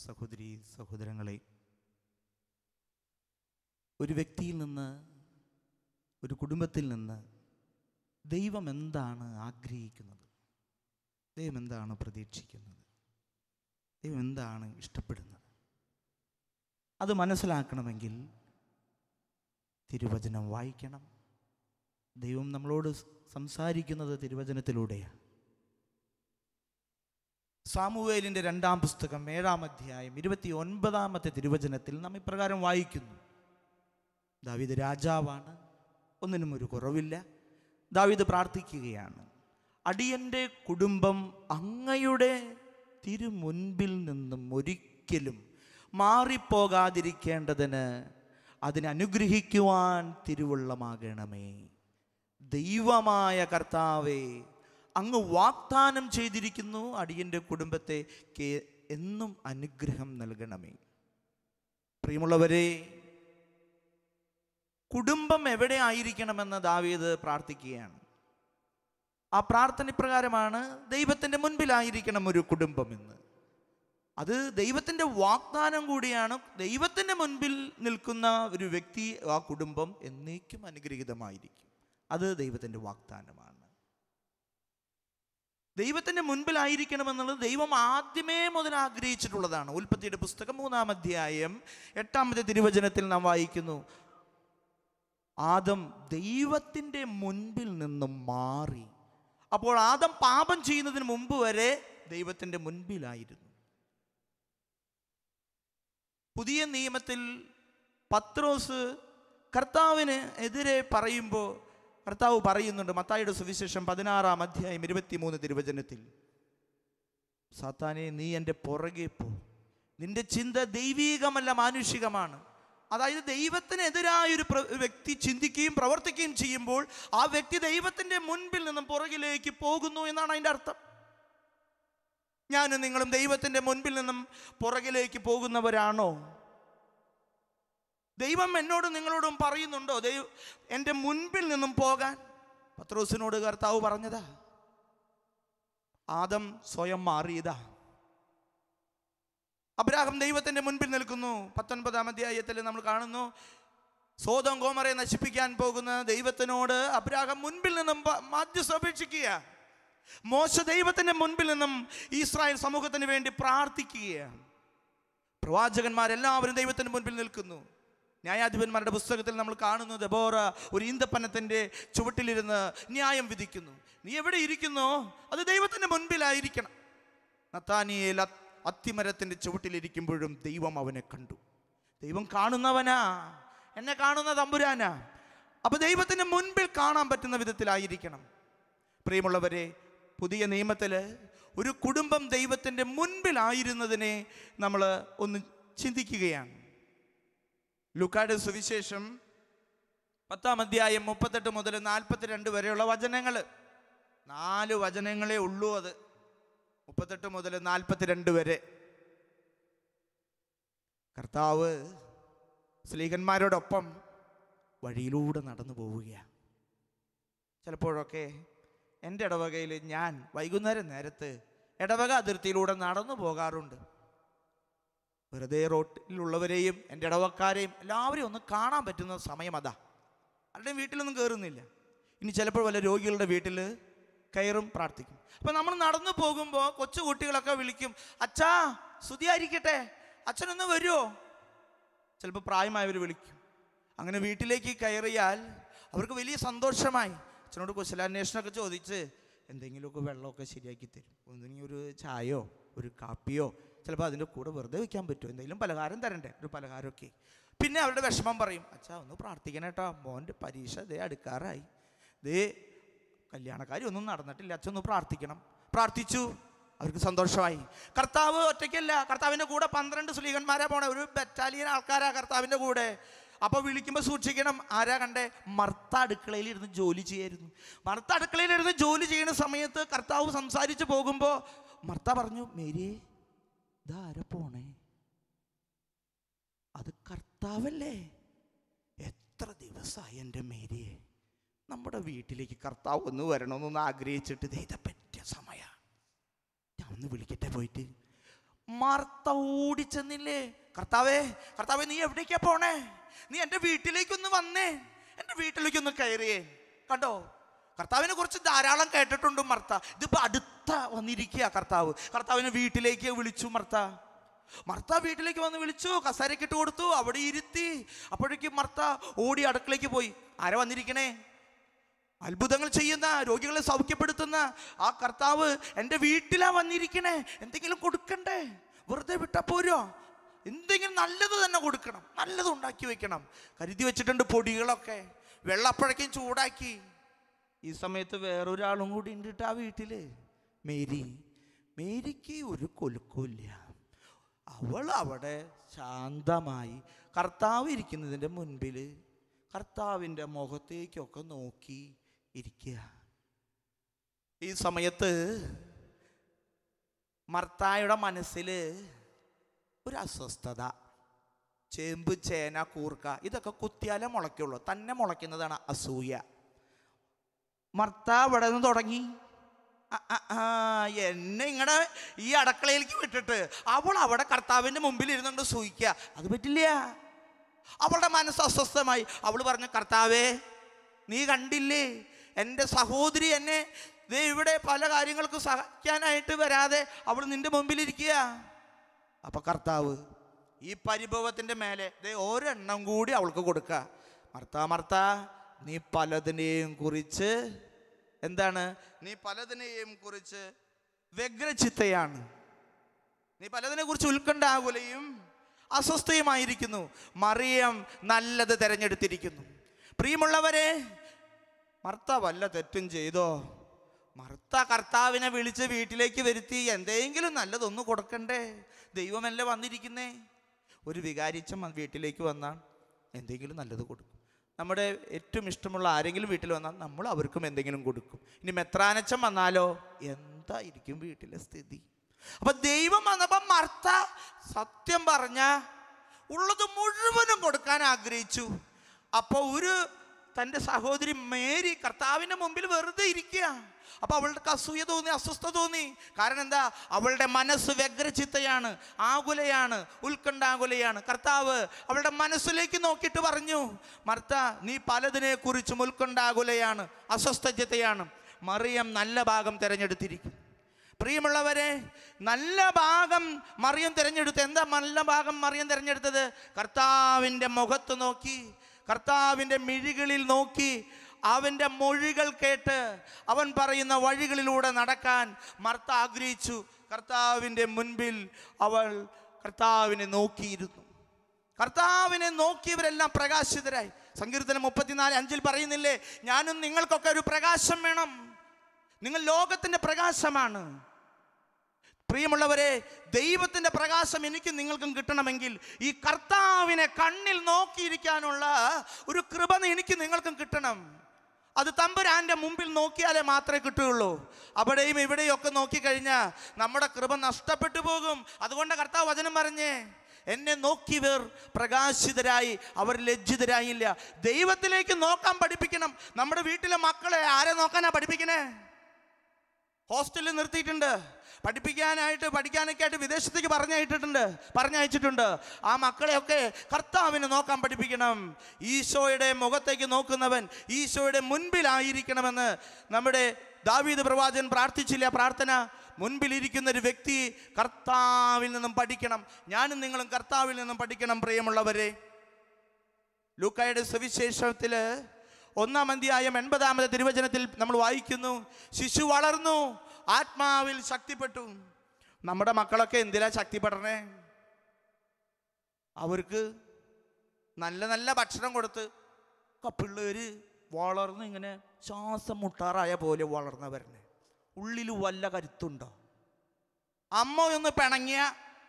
സഹോദരീ സഹോദരങ്ങളെ, ഒരു വ്യക്തിയിൽ നിന്ന്, ഒരു കുടുംബത്തിൽ നിന്ന് ദൈവം എന്താണ് ആഗ്രഹിക്കുന്നത്, ദൈവം എന്താണ് പ്രതീക്ഷിക്കുന്നത്, ദൈവം എന്താണ് ഇഷ്ടപ്പെടുന്നത്, അത് മനസ്സിലാക്കണമെങ്കിൽ തിരുവചനം വായിക്കണം. ദൈവം നമ്മളോട് സംസാരിക്കുന്നത് തിരുവചനത്തിലൂടെയാണ്. സാമുവേലിൻ്റെ 2-ാം പുസ്തകം 7-ാം അധ്യായം 29-ാമത്തെ തിരുവചനത്തിൽ നാം ഇപ്രകാരം വായിക്കുന്നു. ദാവീദ് രാജാവാണ്, ഒന്നിനും ഒരു കുറവില്ല. ദാവീദ് പ്രാർത്ഥിക്കുകയാണ്, അടിയൻ്റെ കുടുംബം അങ്ങയുടെ തിരുമുൻപിൽ നിന്നും ഒരിക്കലും മാറിപ്പോകാതിരിക്കേണ്ടതിന് അതിനനുഗ്രഹിക്കുവാൻ തിരുവുള്ളമാകണമേ. ദൈവമായ കർത്താവേ, അങ്ങ് വാഗ്ദാനം ചെയ്തിരിക്കുന്നു, അടിയൻ്റെ കുടുംബത്തെ എന്നും അനുഗ്രഹം നൽകണമേ. പ്രിയമുള്ളവരെ, കുടുംബം എവിടെ ആയിരിക്കണമെന്ന് ദാവീദ് പ്രാർത്ഥിക്കുകയാണ്. ആ പ്രാർത്ഥന പ്രകാരമാണ് ദൈവത്തിൻ്റെ മുൻപിലായിരിക്കണം ഒരു കുടുംബം എന്ന്. അത് ദൈവത്തിൻ്റെ വാഗ്ദാനം കൂടിയാണ്. ദൈവത്തിൻ്റെ മുൻപിൽ നിൽക്കുന്ന ഒരു വ്യക്തി, ആ കുടുംബം എന്നേക്കും അനുഗ്രഹീതമായിരിക്കും. അത് ദൈവത്തിൻ്റെ വാഗ്ദാനമാണ്. ദൈവത്തിൻ്റെ മുൻപിലായിരിക്കണമെന്നുള്ളത് ദൈവം ആദ്യമേ മുതൽ ആഗ്രഹിച്ചിട്ടുള്ളതാണ്. ഉൽപ്പത്തിയുടെ പുസ്തകം 3-ാം അധ്യായം 8-ാമത്തെ തിരുവചനത്തിൽ നാം വായിക്കുന്നു, ആദം ദൈവത്തിൻ്റെ മുൻപിൽ നിന്നും മാറി. അപ്പോൾ ആദം പാപം ചെയ്യുന്നതിന് മുമ്പ് വരെ ദൈവത്തിൻ്റെ മുൻപിലായിരുന്നു. പുതിയ നിയമത്തിൽ പത്രോസ് കർത്താവിന് എതിരെ പറയുമ്പോൾ കർത്താവ് പറയുന്നുണ്ട്, മത്തായിയുടെ സുവിശേഷം 16-ാം അധ്യായം 23 തിരുവചനത്തിൽ, സാത്താനെ, നീ എൻ്റെ പുറകെ പോ, നിന്റെ ചിന്ത ദൈവീകമല്ല മാനുഷികമാണ്. അതായത് ദൈവത്തിനെതിരായൊരു വ്യക്തി ചിന്തിക്കുകയും പ്രവർത്തിക്കുകയും ചെയ്യുമ്പോൾ ആ വ്യക്തി ദൈവത്തിൻ്റെ മുൻപിൽ നിന്നും പുറകിലേക്ക് പോകുന്നു എന്നാണ് അതിൻ്റെ അർത്ഥം. ഞാനും നിങ്ങളും ദൈവത്തിൻ്റെ മുൻപിൽ നിന്നും പുറകിലേക്ക് പോകുന്നവരാണോ? ദൈവം എന്നോടും നിങ്ങളോടും പറയുന്നുണ്ടോ എൻ്റെ മുൻപിൽ നിന്നും പോകാൻ? പത്രോസിനോട് കർത്താവ് പറഞ്ഞതാ, ആദം സ്വയം മാറിയതാ. അബ്രാഹാം ദൈവത്തിൻ്റെ മുൻപിൽ നിൽക്കുന്നു. 19-ാം അധ്യായത്തിൽ നമ്മൾ കാണുന്നു, സോദോം ഗോമറയെ നശിപ്പിക്കാൻ പോകുന്ന ദൈവത്തിനോട് അബ്രാഹാം മുൻപിൽ നിന്നും മധ്യസ്ഥ അപേക്ഷിക്കുക. മോശ ദൈവത്തിൻ്റെ മുൻപിൽ നിന്നും ഇസ്രായേൽ സമൂഹത്തിന് വേണ്ടി പ്രാർത്ഥിക്കുകയാണ്. പ്രവാചകന്മാരെല്ലാവരും ദൈവത്തിൻ്റെ മുൻപിൽ നിൽക്കുന്നു. ന്യായാധിപന്മാരുടെ പുസ്തകത്തിൽ നമ്മൾ കാണുന്നു, ദെബോറ ഒരു ഈന്തപ്പനത്തിൻ്റെ ചുവട്ടിലിരുന്ന് ന്യായം വിധിക്കുന്നു. നീ എവിടെ ഇരിക്കുന്നോ അത് ദൈവത്തിൻ്റെ മുൻപിലായിരിക്കണം. നത്താനിയേൽ അത്തിമരത്തിൻ്റെ ചുവട്ടിലിരിക്കുമ്പോഴും ദൈവം അവനെ കണ്ടു. ദൈവം കാണുന്നവനാ, എന്നെ കാണുന്ന തമ്പുരാനാ. അപ്പോൾ ദൈവത്തിൻ്റെ മുൻപിൽ കാണാൻ പറ്റുന്ന വിധത്തിലായിരിക്കണം. പ്രിയമുള്ളവരെ, പുതിയ നിയമത്തിൽ ഒരു കുടുംബം ദൈവത്തിൻ്റെ മുൻപിലായിരുന്നതിനെ നമ്മൾ ഒന്ന് ചിന്തിക്കുകയാണ്. ലൂക്കായുടെ സുവിശേഷം 10-ാം അധ്യായം 38 മുതൽ 42 വരെയുള്ള വചനങ്ങൾ, 4 വചനങ്ങളേ ഉള്ളൂ. അത് 38 മുതൽ 42 വരെ കർത്താവ് സ്ലീഹന്മാരോടൊപ്പം വഴിയിലൂടെ നടന്നു പോവുകയാണ്. ചിലപ്പോഴൊക്കെ എൻ്റെ ഇടവകയിൽ ഞാൻ വൈകുന്നേരം നേരത്ത് ഇടവക അതിർത്തിയിലൂടെ നടന്നു പോകാറുണ്ട്. വെറുതെ റോട്ടിലുള്ളവരെയും എൻ്റെ ഇടവക്കാരെയും എല്ലാവരെയും ഒന്ന് കാണാൻ പറ്റുന്ന സമയം അതാ. ആരുടെയും വീട്ടിലൊന്നും കയറുന്നില്ല. ഇനി ചിലപ്പോൾ വല്ല രോഗികളുടെ വീട്ടിൽ കയറും, പ്രാർത്ഥിക്കും. അപ്പം നമ്മൾ നടന്നു പോകുമ്പോൾ കൊച്ചു കുട്ടികളൊക്കെ വിളിക്കും, അച്ഛാ സ്തുതിയായിരിക്കട്ടെ, അച്ഛനൊന്ന് വരുമോ? ചിലപ്പോൾ പ്രായമായവർ വിളിക്കും. അങ്ങനെ വീട്ടിലേക്ക് കയറിയാൽ അവർക്ക് വലിയ സന്തോഷമായി. അച്ഛനോട് കുശലാന്വേഷണമൊക്കെ ചോദിച്ച് എന്തെങ്കിലുമൊക്കെ വെള്ളമൊക്കെ ശരിയാക്കി തരും. ഒന്നെങ്കിൽ ഒരു ചായയോ ഒരു കാപ്പിയോ, ചിലപ്പോൾ അതിൻ്റെ കൂടെ വെറുതെ വയ്ക്കാൻ പറ്റുമോ, എന്തെങ്കിലും പലഹാരം തരണ്ടേ, ഒരു പലഹാരമൊക്കെ. പിന്നെ അവരുടെ വിഷമം പറയും, അച്ഛാ ഒന്ന് പ്രാർത്ഥിക്കണേട്ടോ, മോൻ്റെ പരീക്ഷ ദേ അടുക്കാറായി, ദേ കല്യാണക്കാരി ഒന്നും നടന്നിട്ടില്ല, അച്ഛൻ ഒന്ന് പ്രാർത്ഥിക്കണം. പ്രാർത്ഥിച്ചു, അവർക്ക് സന്തോഷമായി. കർത്താവ് ഒറ്റയ്ക്കല്ല, കർത്താവിൻ്റെ കൂടെ 12 സ്ലീഹന്മാരാ പോണേ, ഒരു ബറ്റാലിയൻ ആൾക്കാരാ കർത്താവിൻ്റെ കൂടെ. അപ്പോൾ വിളിക്കുമ്പോൾ സൂക്ഷിക്കണം. ആരാ കണ്ടേ? മർത്ത അടുക്കളയിലിരുന്ന് ജോലി ചെയ്യായിരുന്നു. മർത്ത അടുക്കളയിലിരുന്ന് ജോലി ചെയ്യുന്ന സമയത്ത് കർത്താവ് സംസാരിച്ച് പോകുമ്പോൾ മർത്ത പറഞ്ഞു, മേരിയെ ഇതാരാ പോണേ? അത് കർത്താവല്ലേ. എത്ര ദിവസമായി എൻ്റെ മേരിയെ നമ്മുടെ വീട്ടിലേക്ക് കർത്താവ് ഒന്ന് വരണമെന്നൊന്ന് ആഗ്രഹിച്ചിട്ട് ഇതേ പറ്റിയ സമയമാണ്, ഞാൻ ഒന്ന് വിളിക്കട്ടെ പോയിട്ട്. മർത്ത ഓടിച്ചെന്നില്ലേ, കർത്താവേ കർത്താവേ നീ എവിടേക്കാ പോണേ, നീ എൻ്റെ വീട്ടിലേക്കൊന്ന് വന്നേ, എൻ്റെ വീട്ടിലേക്കൊന്ന് കയറിയേ. കണ്ടോ, കർത്താവിനെ കുറിച്ച് ധാരാളം കേട്ടിട്ടുണ്ട് മർത്ത. ഇതിപ്പോ അടുത്ത വന്നിരിക്കുക കർത്താവ്. കർത്താവിനെ വീട്ടിലേക്ക് വിളിച്ചു മർത്ത വീട്ടിലേക്ക് വന്ന് വിളിച്ചു, കസേരക്കിട്ട് കൊടുത്തു, അവിടെ ഇരുത്തി. അപ്പോഴേക്കും മർത്ത ഓടി അടുക്കളയ്ക്ക് പോയി. ആരാ വന്നിരിക്കണേ? അത്ഭുതങ്ങൾ ചെയ്യുന്ന, രോഗികളെ സൗഖ്യപ്പെടുത്തുന്ന ആ കർത്താവ് എൻ്റെ വീട്ടിലാ വന്നിരിക്കണേ. എന്തെങ്കിലും കൊടുക്കണ്ടേ? വെറുതെ വിട്ടാ പോരോ? എന്തെങ്കിലും നല്ലത് തന്നെ കൊടുക്കണം, നല്ലത് ഉണ്ടാക്കി വെക്കണം. കരുതി വെച്ചിട്ടുണ്ട് പൊടികളൊക്കെ, വെള്ളപ്പഴക്കും ചൂടാക്കി. ഈ സമയത്ത് വേറൊരാളും കൂടി ഉണ്ട് ആ വീട്ടില്, മേരിക്ക് ഒരു കൊലുക്കില്ല. അവൾ അവിടെ ശാന്തമായി കർത്താവ് ഇരിക്കുന്നതിൻ്റെ മുൻപിൽ കർത്താവിൻ്റെ മുഖത്തേക്കൊക്കെ നോക്കി ഇരിക്കുക. ഈ സമയത്ത് മർത്തായുടെ മനസ്സിൽ ഒരു അസ്വസ്ഥത. ചേമ്പ്, ചേന, കൂർക്ക ഇതൊക്കെ കുത്തിയാലേ മുളയ്ക്കുള്ളൂ, തന്നെ മുളയ്ക്കുന്നതാണ് അസൂയ. മർത്ത അവിടെ നിന്ന് തുടങ്ങി, എന്നെ ഇങ്ങനെ ഈ അടുക്കളയിലേക്ക് വിട്ടിട്ട് അവൾ അവിടെ കർത്താവിൻ്റെ മുമ്പിൽ ഇരുന്നുകൊണ്ട് സൂയിക്കുക, അത് പറ്റില്ല. അവളുടെ മനസ്സ് അസ്വസ്ഥമായി. അവൾ പറഞ്ഞു, കർത്താവേ നീ കണ്ടില്ലേ എൻ്റെ സഹോദരി എന്നെ ദേ ഇവിടെ പല കാര്യങ്ങൾക്കും സഹായിക്കാനായിട്ട് വരാതെ അവൾ നിന്റെ മുമ്പിലിരിക്കുക. അപ്പൊ കർത്താവ് ഈ പരിഭവത്തിൻ്റെ മേലെ ദേ ഒരെണ്ണം കൂടി അവൾക്ക് കൊടുക്കുക. മർത്ത നീ പലതിനെയും കുറിച്ച് എന്താണ്? നീ പലതിനെയും കുറിച്ച് വ്യഗ്രചിത്തയാണ്. നീ പലതിനെ കുറിച്ച് ഉത്കണ്ഠാകുലയും അസ്വസ്ഥയുമായിരിക്കുന്നു. മറിയം നല്ലത് തിരഞ്ഞെടുത്തിരിക്കുന്നു. പ്രിയമുള്ളവരെ, മർത്ത വല്ല തെറ്റും ചെയ്തോ? മർത്ത കർത്താവിനെ വിളിച്ച് വീട്ടിലേക്ക് വരുത്തി എന്തെങ്കിലും നല്ലതൊന്ന് കൊടുക്കണ്ടേ? ദൈവമല്ലേ വന്നിരിക്കുന്നേ. ഒരു വികാരിച്ചൻ വീട്ടിലേക്ക് വന്നാൽ എന്തെങ്കിലും നല്ലത് കൊടുക്കും. നമ്മുടെ ഏറ്റവും ഇഷ്ടമുള്ള ആരെങ്കിലും വീട്ടിൽ വന്നാൽ നമ്മൾ അവർക്കും എന്തെങ്കിലും കൊടുക്കും. ഇനി മെത്രാനച്ചൻ വന്നാലോ എന്തായിരിക്കും വീട്ടിലെ സ്ഥിതി? അപ്പൊ ദൈവം വന്നപ്പോൾ മർത്ത സത്യം പറഞ്ഞ ഉള്ളത് മുഴുവനും കൊടുക്കാൻ ആഗ്രഹിച്ചു. അപ്പോൾ തൻ്റെ സഹോദരി മേരി കർത്താവിൻ്റെ മുമ്പിൽ വെറുതെ ഇരിക്കുക. അപ്പോൾ അവൾക്ക് അസൂയ തോന്നി, അസ്വസ്ഥത തോന്നി. കാരണം എന്താ? അവളുടെ മനസ്സ് വ്യഗ്രചിത്തയാണ്, ആകുലയാണ്, ഉത്കണ്ഠാകുലയാണ്. കർത്താവ് അവളുടെ മനസ്സിലേക്ക് നോക്കിയിട്ട് പറഞ്ഞു, മർത്ത നീ പലതിനെ കുറിച്ചും ഉത്കണ്ഠാകുലയാണ്, അസ്വസ്ഥചിത്തയാണ്. മറിയം നല്ല ഭാഗം തിരഞ്ഞെടുത്തിരിക്കും. പ്രിയമുള്ളവരെ, നല്ല ഭാഗം മറിയം തിരഞ്ഞെടുത്ത്. എന്താ നല്ല ഭാഗം മറിയം തിരഞ്ഞെടുത്തത്? കർത്താവിൻ്റെ മുഖത്ത് നോക്കി, കർത്താവിൻ്റെ മിഴികളിൽ നോക്കി, അവൻ്റെ മൊഴികൾ കേട്ട് അവൻ പറയുന്ന വഴികളിലൂടെ നടക്കാൻ മർത്ത ആഗ്രഹിച്ചു. കർത്താവിൻ്റെ മുൻപിൽ അവൾ കർത്താവിനെ നോക്കിയിരുന്നു. കർത്താവിനെ നോക്കിയവരെല്ലാം പ്രകാശിതരായി. സങ്കീർത്തനം 34:5 പറയുന്നില്ലേ, ഞാനും നിങ്ങൾക്കൊക്കെ ഒരു പ്രകാശം വേണം, നിങ്ങൾ ലോകത്തിൻ്റെ പ്രകാശമാണ്. പ്രിയമുള്ളവരെ, ദൈവത്തിൻ്റെ പ്രകാശം എനിക്കും നിങ്ങൾക്കും കിട്ടണമെങ്കിൽ ഈ കർത്താവിനെ കണ്ണിൽ നോക്കിയിരിക്കാനുള്ള ഒരു കൃപ എനിക്ക് നിങ്ങൾക്കും കിട്ടണം. അത് തമ്പുരാൻ്റെ മുമ്പിൽ നോക്കിയാലേ മാത്രമേ കിട്ടുകയുള്ളൂ. അവിടെയും ഇവിടെയും ഒക്കെ നോക്കിക്കഴിഞ്ഞാൽ നമ്മുടെ കൃപ നഷ്ടപ്പെട്ടു പോകും. അതുകൊണ്ട് കർത്താവ് വചനം പറഞ്ഞേ, എന്നെ നോക്കിയവർ പ്രകാശിതരായി, അവർ ലജ്ജിതരായില്ല. ദൈവത്തിലേക്ക് നോക്കാൻ പഠിപ്പിക്കണം. നമ്മുടെ വീട്ടിലെ മക്കളെ ആരെ നോക്കാനാ പഠിപ്പിക്കണേ? ഹോസ്റ്റലിൽ നിർത്തിയിട്ടുണ്ട്, പഠിക്കാനൊക്കെ ആയിട്ട് വിദേശത്തേക്ക് പറഞ്ഞയച്ചിട്ടുണ്ട്. ആ മക്കളെയൊക്കെ കർത്താവിനെ നോക്കാൻ പഠിപ്പിക്കണം. ഈശോയുടെ മുഖത്തേക്ക് നോക്കുന്നവൻ ഈശോയുടെ മുൻപിലായിരിക്കണമെന്ന് നമ്മുടെ ദാവീദ് പ്രവാചകൻ പ്രാർത്ഥിച്ചില്ല പ്രാർത്ഥന? മുൻപിലിരിക്കുന്ന ഒരു വ്യക്തി കർത്താവിൽ നിന്നും പഠിക്കണം. ഞാനും നിങ്ങളും കർത്താവിൽ നിന്നും പഠിക്കണം. പ്രിയമുള്ളവരെ, ലൂക്കായുടെ സുവിശേഷത്തിൽ 1-ാം അധ്യായം 80-ാമത്തെ തിരുവചനത്തിൽ നമ്മൾ വായിക്കുന്നു, ശിശു വളർന്നു, ആത്മാവിൽ ശക്തിപ്പെട്ടു. നമ്മുടെ മക്കളൊക്കെ എന്തിനാ ശക്തിപ്പെടണേ? അവർക്ക് നല്ല നല്ല ഭക്ഷണം കൊടുത്ത് പിള്ളേര് വളർന്ന് ഇങ്ങനെ ശ്വാസം മുട്ടാറായ പോലെ വളർന്നവരനെ. ഉള്ളിൽ വല്ല കരുത്തുണ്ടോ? അമ്മ ഒന്ന് പിണങ്ങിയ